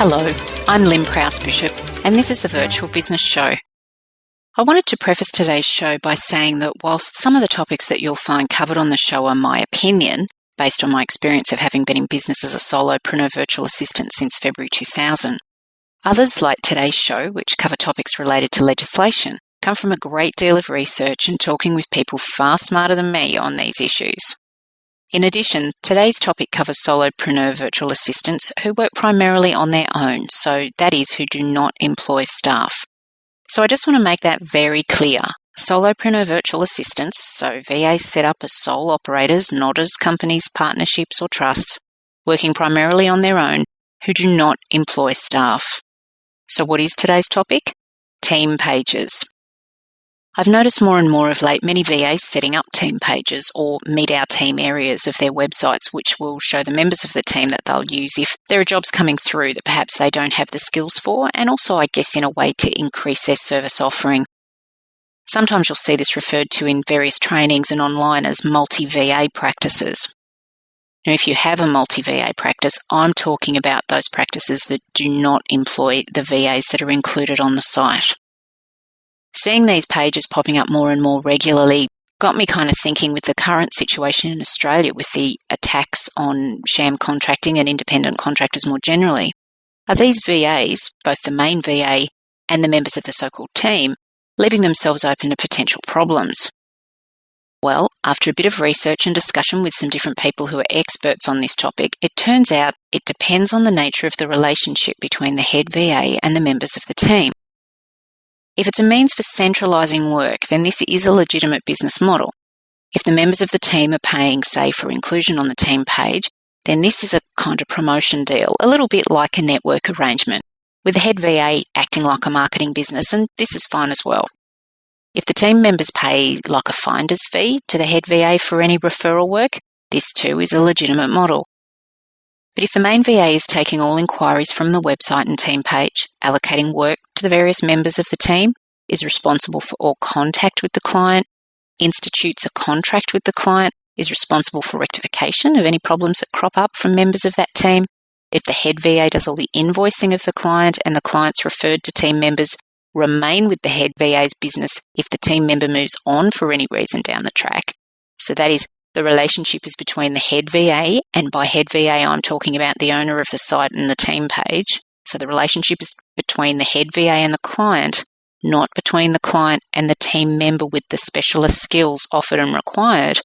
Hello, I'm Lynn Prowse-Bishop, and this is the Virtual Business Show. I wanted to preface today's show by saying that whilst some of the topics that you'll find covered on the show are my opinion, based on my experience of having been in business as a solopreneur virtual assistant since February 2000, others, like today's show, which cover topics related to legislation, come from a great deal of research and talking with people far smarter than me on these issues. In addition, today's topic covers solopreneur virtual assistants who work primarily on their own, so that is, who do not employ staff. So I just want to make that very clear. Solopreneur virtual assistants, so VAs set up as sole operators, not as companies, partnerships or trusts, working primarily on their own, who do not employ staff. So what is today's topic? Team pages. I've noticed more and more of late many VAs setting up team pages or meet our team areas of their websites, which will show the members of the team that they'll use if there are jobs coming through that perhaps they don't have the skills for, and also, I guess, in a way to increase their service offering. Sometimes you'll see this referred to in various trainings and online as multi-VA practices. Now, if you have a multi-VA practice, I'm talking about those practices that do not employ the VAs that are included on the site. Seeing these pages popping up more and more regularly got me kind of thinking, with the current situation in Australia with the attacks on sham contracting and independent contractors more generally, are these VAs, both the main VA and the members of the so-called team, leaving themselves open to potential problems? Well, after a bit of research and discussion with some different people who are experts on this topic, it turns out it depends on the nature of the relationship between the head VA and the members of the team. If it's a means for centralising work, then this is a legitimate business model. If the members of the team are paying, say, for inclusion on the team page, then this is a kind of promotion deal, a little bit like a network arrangement, with the head VA acting like a marketing business, and this is fine as well. If the team members pay like a finder's fee to the head VA for any referral work, this too is a legitimate model. But if the main VA is taking all inquiries from the website and team page, allocating work to the various members of the team, is responsible for all contact with the client, institutes a contract with the client, is responsible for rectification of any problems that crop up from members of that team, if the head VA does all the invoicing of the client and the clients referred to team members remain with the head VA's business if the team member moves on for any reason down the track. So that is, the relationship is between the head VA, and by head VA I'm talking about the owner of the site and the team page. So the relationship is between the head VA and the client, not between the client and the team member with the specialist skills offered and required.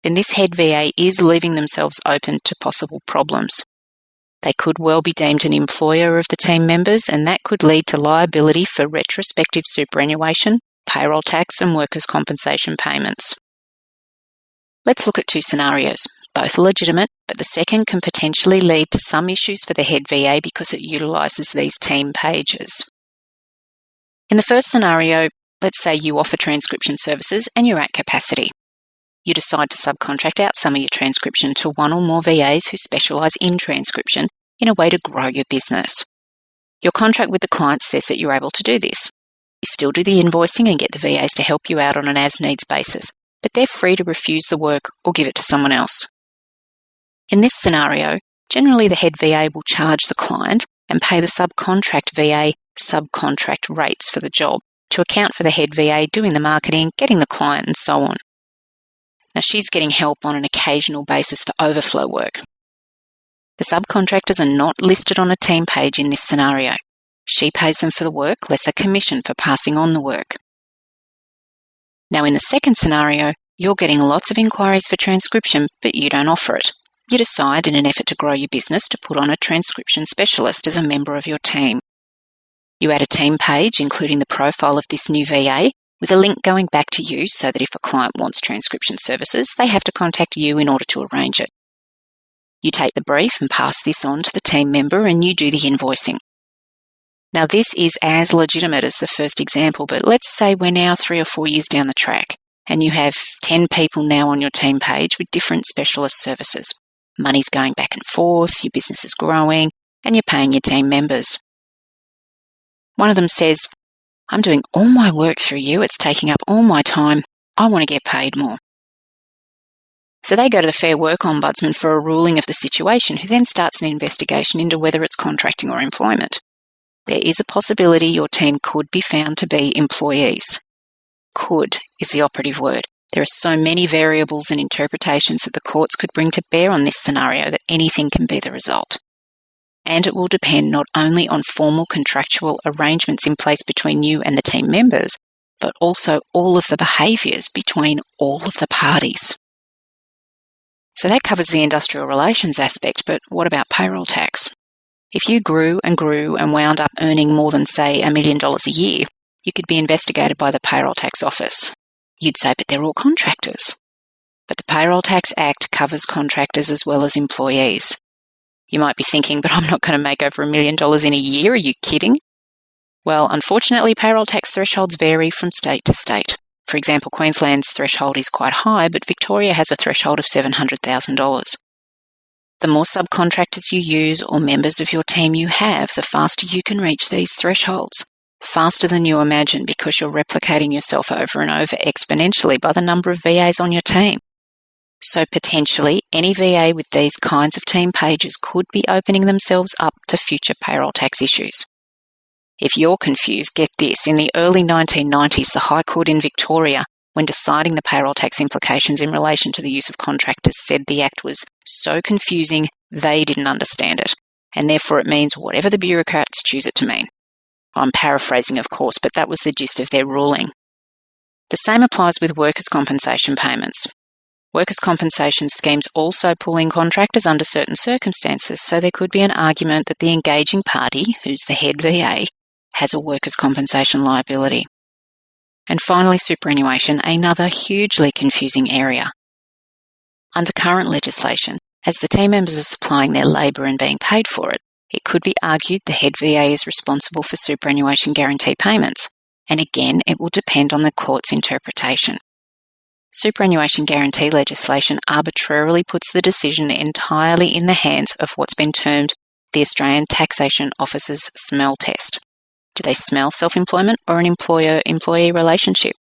Then this head VA is leaving themselves open to possible problems. They could well be deemed an employer of the team members, and that could lead to liability for retrospective superannuation, payroll tax and workers' compensation payments. Let's look at two scenarios. Both are legitimate, but the second can potentially lead to some issues for the head VA because it utilises these team pages. In the first scenario, let's say you offer transcription services and you're at capacity. You decide to subcontract out some of your transcription to one or more VAs who specialise in transcription in a way to grow your business. Your contract with the client says that you're able to do this. You still do the invoicing and get the VAs to help you out on an as-needs basis, but they're free to refuse the work or give it to someone else. In this scenario, generally the head VA will charge the client and pay the subcontract VA subcontract rates for the job to account for the head VA doing the marketing, getting the client and so on. Now she's getting help on an occasional basis for overflow work. The subcontractors are not listed on a team page in this scenario. She pays them for the work, less a commission for passing on the work. Now in the second scenario, you're getting lots of inquiries for transcription, but you don't offer it. You decide, in an effort to grow your business, to put on a transcription specialist as a member of your team. You add a team page, including the profile of this new VA, with a link going back to you so that if a client wants transcription services, they have to contact you in order to arrange it. You take the brief and pass this on to the team member and you do the invoicing. Now this is as legitimate as the first example, but let's say we're now 3 or 4 years down the track and you have 10 people now on your team page with different specialist services. Money's going back and forth, your business is growing, and you're paying your team members. One of them says, I'm doing all my work through you, it's taking up all my time, I want to get paid more. So they go to the Fair Work Ombudsman for a ruling of the situation, who then starts an investigation into whether it's contracting or employment. There is a possibility your team could be found to be employees. Could is the operative word. There are so many variables and interpretations that the courts could bring to bear on this scenario that anything can be the result. And it will depend not only on formal contractual arrangements in place between you and the team members, but also all of the behaviours between all of the parties. So that covers the industrial relations aspect, but what about payroll tax? If you grew and wound up earning more than, say, $1 million a year, you could be investigated by the Payroll Tax Office. You'd say, but they're all contractors. But the Payroll Tax Act covers contractors as well as employees. You might be thinking, but I'm not going to make over $1 million in a year. Are you kidding? Well, unfortunately, payroll tax thresholds vary from state to state. For example, Queensland's threshold is quite high, but Victoria has a threshold of $700,000. The more subcontractors you use or members of your team you have, the faster you can reach these thresholds. Faster than you imagine, because you're replicating yourself over and over exponentially by the number of VAs on your team. So potentially, any VA with these kinds of team pages could be opening themselves up to future payroll tax issues. If you're confused, get this. In the early 1990s, the High Court in Victoria, when deciding the payroll tax implications in relation to the use of contractors, said the Act was so confusing they didn't understand it, and therefore it means whatever the bureaucrats choose it to mean. I'm paraphrasing, of course, but that was the gist of their ruling. The same applies with workers' compensation payments. Workers' compensation schemes also pull in contractors under certain circumstances, so there could be an argument that the engaging party, who's the head VA, has a workers' compensation liability. And finally, superannuation, another hugely confusing area. Under current legislation, as the team members are supplying their labour and being paid for it, it could be argued the head VA is responsible for superannuation guarantee payments, and again, it will depend on the court's interpretation. Superannuation guarantee legislation arbitrarily puts the decision entirely in the hands of what's been termed the Australian Taxation Office's smell test. Do they smell self-employment or an employer-employee relationship?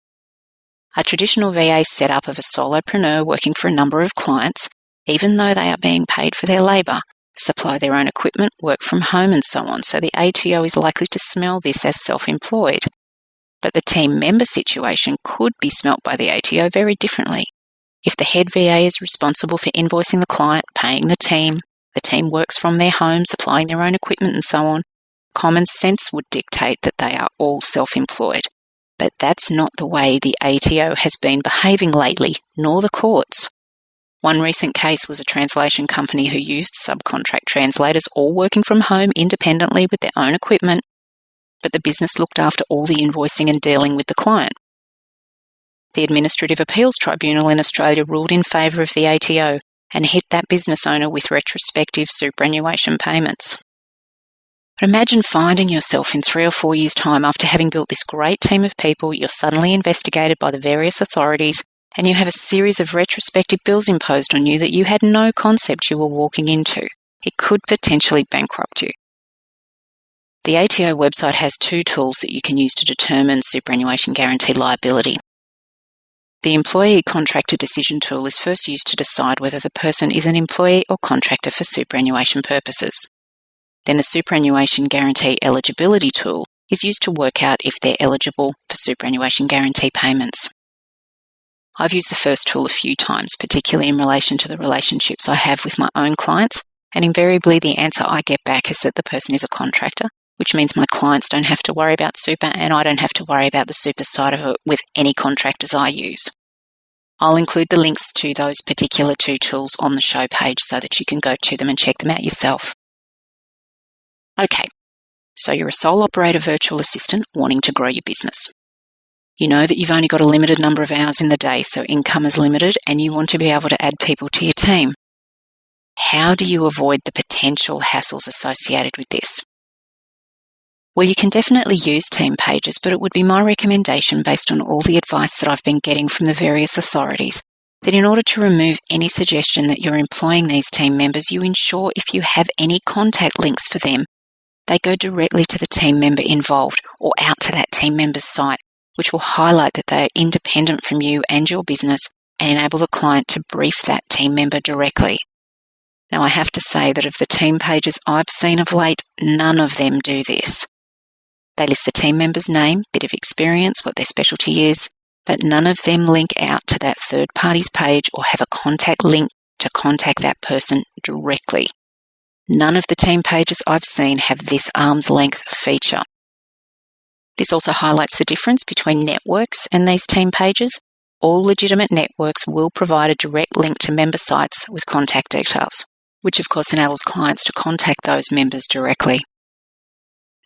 A traditional VA setup of a solopreneur working for a number of clients, even though they are being paid for their labour, supply their own equipment, work from home and so on, so the ATO is likely to smell this as self-employed. But the team member situation could be smelt by the ATO very differently. If the head VA is responsible for invoicing the client, paying the team works from their home, supplying their own equipment and so on, common sense would dictate that they are all self-employed. But that's not the way the ATO has been behaving lately, nor the courts. One recent case was a translation company who used subcontract translators all working from home independently with their own equipment, but the business looked after all the invoicing and dealing with the client. The Administrative Appeals Tribunal in Australia ruled in favour of the ATO and hit that business owner with retrospective superannuation payments. But imagine finding yourself in 3 or 4 years' time after having built this great team of people, you're suddenly investigated by the various authorities, and you have a series of retrospective bills imposed on you that you had no concept you were walking into. It could potentially bankrupt you. The ATO website has 2 tools that you can use to determine superannuation guarantee liability. The Employee Contractor Decision tool is first used to decide whether the person is an employee or contractor for superannuation purposes. Then the Superannuation Guarantee Eligibility tool is used to work out if they're eligible for superannuation guarantee payments. I've used the first tool a few times, particularly in relation to the relationships I have with my own clients, and invariably the answer I get back is that the person is a contractor, which means my clients don't have to worry about super and I don't have to worry about the super side of it with any contractors I use. I'll include the links to those particular 2 tools on the show page so that you can go to them and check them out yourself. Okay, so you're a sole operator virtual assistant wanting to grow your business. You know that you've only got a limited number of hours in the day, so income is limited, and you want to be able to add people to your team. How do you avoid the potential hassles associated with this? Well, you can definitely use team pages, but it would be my recommendation, based on all the advice that I've been getting from the various authorities, that in order to remove any suggestion that you're employing these team members, you ensure if you have any contact links for them, they go directly to the team member involved or out to that team member's site, which will highlight that they are independent from you and your business and enable the client to brief that team member directly. Now, I have to say that of the team pages I've seen of late, none of them do this. They list the team member's name, bit of experience, what their specialty is, but none of them link out to that third party's page or have a contact link to contact that person directly. None of the team pages I've seen have this arm's length feature. This also highlights the difference between networks and these team pages. All legitimate networks will provide a direct link to member sites with contact details, which of course enables clients to contact those members directly.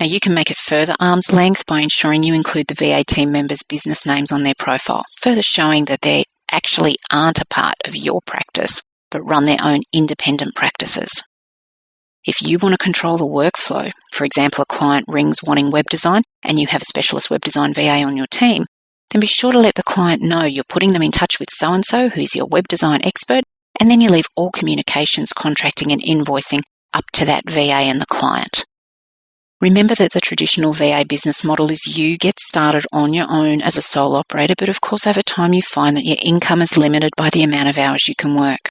Now, you can make it further arm's length by ensuring you include the VA team members' business names on their profile, further showing that they actually aren't a part of your practice, but run their own independent practices. If you want to control the workflow, for example, a client rings wanting web design and you have a specialist web design VA on your team, then be sure to let the client know you're putting them in touch with so-and-so who's your web design expert, and then you leave all communications, contracting and invoicing up to that VA and the client. Remember that the traditional VA business model is you get started on your own as a sole operator, but of course over time you find that your income is limited by the amount of hours you can work.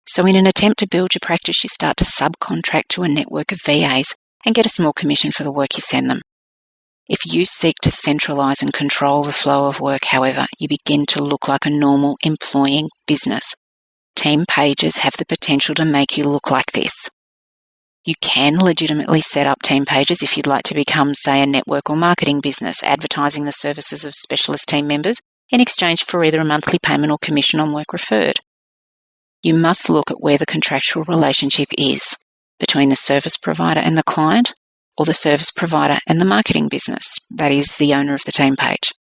So in an attempt to build your practice, you start to subcontract to a network of VAs and get a small commission for the work you send them. If you seek to centralise and control the flow of work, however, you begin to look like a normal employing business. Team pages have the potential to make you look like this. You can legitimately set up team pages if you'd like to become, say, a network or marketing business, advertising the services of specialist team members in exchange for either a monthly payment or commission on work referred. You must look at where the contractual relationship is between the service provider and the client, or the service provider and the marketing business, that is, the owner of the team page.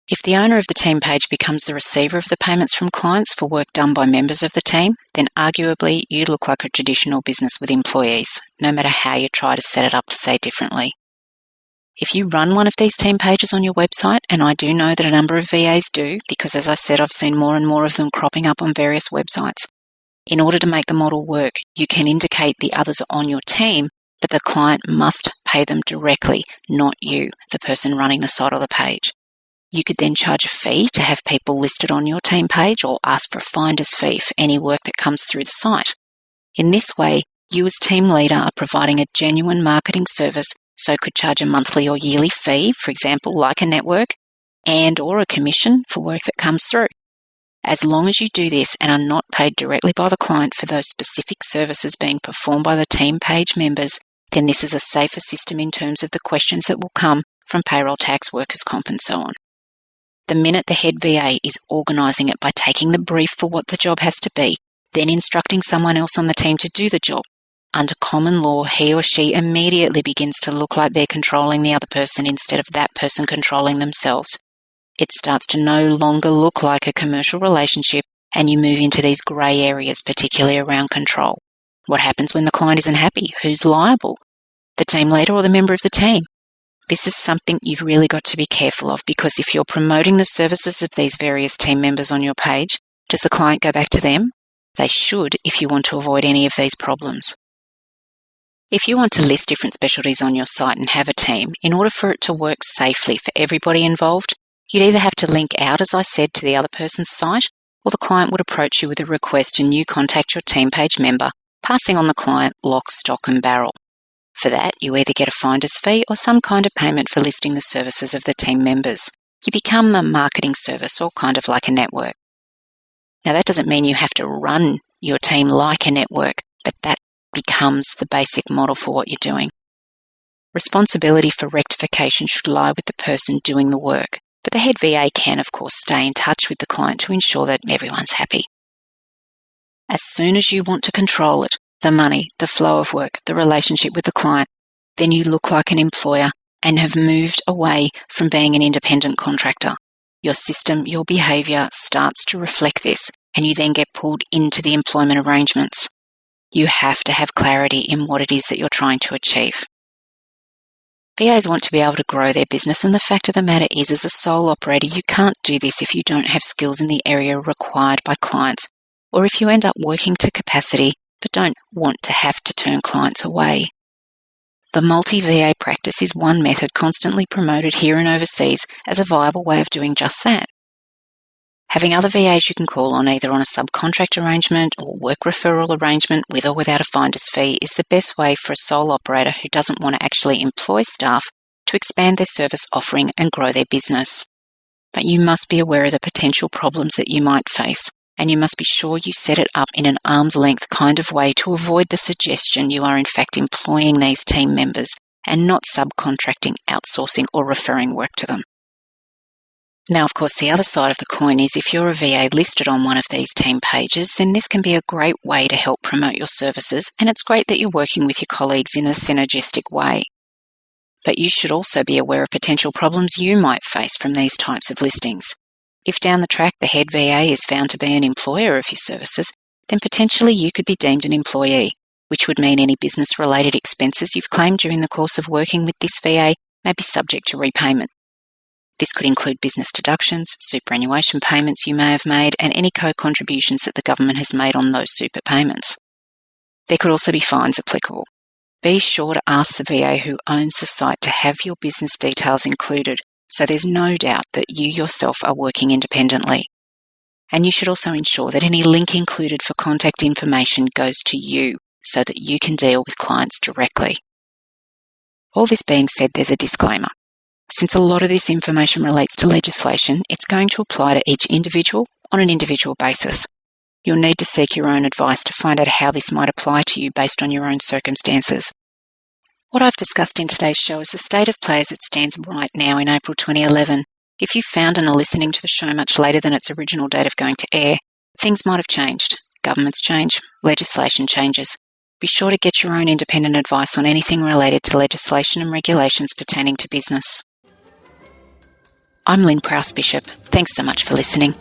If the owner of the team page becomes the receiver of the payments from clients for work done by members of the team, then arguably you look like a traditional business with employees, no matter how you try to set it up to say differently. If you run one of these team pages on your website, and I do know that a number of VAs do, because as I said, I've seen more and more of them cropping up on various websites, in order to make the model work, you can indicate the others on your team, but the client must pay them directly, not you, the person running the site or the page. You could then charge a fee to have people listed on your team page, or ask for a finder's fee for any work that comes through the site. In this way, you as team leader are providing a genuine marketing service, so could charge a monthly or yearly fee, for example, like a network, and or a commission for work that comes through. As long as you do this and are not paid directly by the client for those specific services being performed by the team page members, then this is a safer system in terms of the questions that will come from payroll tax, workers' comp and so on. The minute the head VA is organising it by taking the brief for what the job has to be, then instructing someone else on the team to do the job, under common law, he or she immediately begins to look like they're controlling the other person instead of that person controlling themselves. It starts to no longer look like a commercial relationship, and you move into these grey areas, particularly around control. What happens when the client isn't happy? Who's liable? The team leader or the member of the team? This is something you've really got to be careful of, because if you're promoting the services of these various team members on your page, does the client go back to them? They should, if you want to avoid any of these problems. If you want to list different specialties on your site and have a team, in order for it to work safely for everybody involved, you'd either have to link out, as I said, to the other person's site, or the client would approach you with a request and you contact your team page member, passing on the client lock, stock and barrel. For that, you either get a finder's fee or some kind of payment for listing the services of the team members. You become a marketing service, or kind of like a network. Now, that doesn't mean you have to run your team like a network, but that becomes the basic model for what you're doing. Responsibility for rectification should lie with the person doing the work, but the head VA can, of course, stay in touch with the client to ensure that everyone's happy. As soon as you want to control it, the money, the flow of work, the relationship with the client, then you look like an employer and have moved away from being an independent contractor. Your system, your behaviour starts to reflect this, and you then get pulled into the employment arrangements. You have to have clarity in what it is that you're trying to achieve. VAs want to be able to grow their business, and the fact of the matter is, as a sole operator, you can't do this if you don't have skills in the area required by clients, or if you end up working to capacity but don't want to have to turn clients away. The multi-VA practice is one method constantly promoted here and overseas as a viable way of doing just that. Having other VAs you can call on either on a subcontract arrangement or work referral arrangement with or without a finder's fee is the best way for a sole operator who doesn't want to actually employ staff to expand their service offering and grow their business. But you must be aware of the potential problems that you might face, and you must be sure you set it up in an arm's length kind of way to avoid the suggestion you are in fact employing these team members and not subcontracting, outsourcing or referring work to them. Now, of course, the other side of the coin is if you're a VA listed on one of these team pages, then this can be a great way to help promote your services, and it's great that you're working with your colleagues in a synergistic way. But you should also be aware of potential problems you might face from these types of listings. If down the track the head VA is found to be an employer of your services, then potentially you could be deemed an employee, which would mean any business-related expenses you've claimed during the course of working with this VA may be subject to repayment. This could include business deductions, superannuation payments you may have made, and any co-contributions that the government has made on those super payments. There could also be fines applicable. Be sure to ask the VA who owns the site to have your business details included, so there's no doubt that you yourself are working independently. And you should also ensure that any link included for contact information goes to you, so that you can deal with clients directly. All this being said, there's a disclaimer. Since a lot of this information relates to legislation, it's going to apply to each individual on an individual basis. You'll need to seek your own advice to find out how this might apply to you based on your own circumstances. What I've discussed in today's show is the state of play as it stands right now in April 2011. If you found and are listening to the show much later than its original date of going to air, things might have changed. Governments change, legislation changes. Be sure to get your own independent advice on anything related to legislation and regulations pertaining to business. I'm Lynn Prowse-Bishop. Thanks so much for listening.